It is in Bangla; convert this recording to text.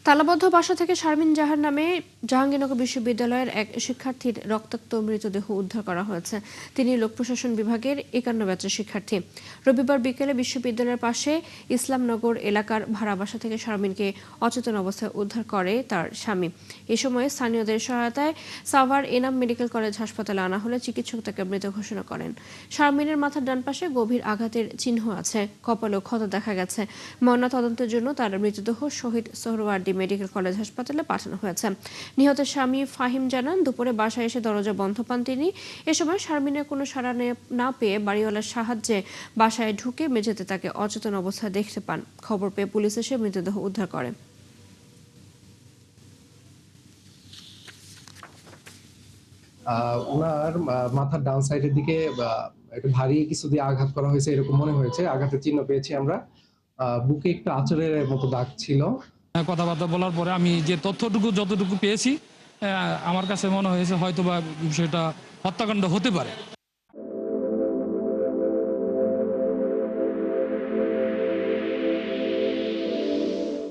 তালাবদ্ধ বাসা থেকে শারমিন জাহার নামে জাহাঙ্গীরনগর বিশ্ববিদ্যালয়ের এক শিক্ষার্থীর রক্তাক্ত মৃতদেহ উদ্ধার করা হয়েছে। তিনি লোক প্রশাসন বিভাগের 51 ব্যাচের শিক্ষার্থী। রবিবার বিকেলে বিশ্ববিদ্যালয়ের পাশে ইসলামনগর এলাকার ভাড়া বাসা থেকে শারমিনকে অচেতন অবস্থায় উদ্ধার করে তার স্বামী। এ সময় স্থানীয়দের সহায়তায় সাভার এনাম মেডিকেল কলেজ হাসপাতালে আনা হলে চিকিৎসক তাকে মৃত ঘোষণা করেন। শারমিনের মাথার ডান পাশে গভীর আঘাতের চিহ্ন আছে, কপালেও ক্ষত দেখা গেছে। ময়নাতদন্তের জন্য তার মৃতদেহ শহীদ সোহরাওয়ার্দী মেডিকেল কলেজ হাসপাতালে পাঠানো হয়েছে। নিহতের স্বামী ফাহিম জানান, দুপুরে বাসায় এসে দরজা বন্ধ পান তিনি। এ সময় শারমিনের কোনো সাড়া না পেয়ে বাড়িওয়ালার সাহায্যে বাসায় ঢুকে মেঝেতে তাকে অচেতন অবস্থায় দেখতে পান। খবর পেয়ে পুলিশ এসে মৃতদেহ উদ্ধার করে। ওনার মাথার ডান সাইডের দিকে একটু ভারী কিছু দিয়ে আঘাত করা হয়েছে এরকম মনে হয়েছে। আঘাতের চিহ্ন পেয়েছি আমরা। বুকে একটু আঁচড়ের মতো দাগ ছিল। কথাবার্তা বলার পরে আমি যে যতটুকু পেয়েছি, আমার কাছে মনে হয়েছে হয়তোবা বিষয়টা হত্যাকাণ্ড হতে পারে।